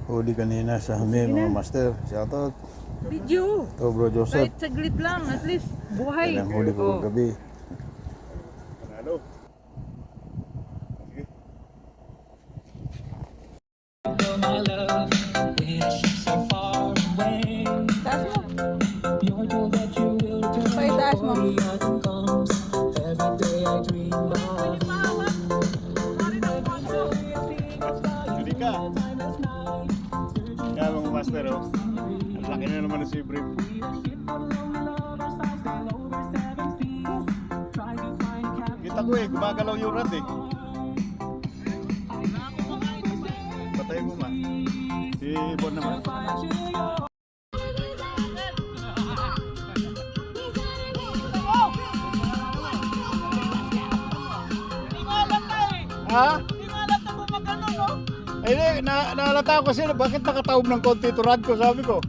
huli kanina sa amin mga master. Shoutout. Video. Ito bro Joseph. Kahit saglit lang, at least buhay. Yan ang huli ko Oh. gabi. Panalo. Sige. Taas mo. Pa, itaas mo. Hindi ka. Kaya mga master, oh. Ang laki na naman si Brief. Kita ko eh, gumagalaw yung rod eh. Patay mo ma. Si Bon naman. Ha? Hindi nga alam na bumagano, no? Ay, naalata ko kasi bakit nakataob ng konti ito rod ko, sabi ko.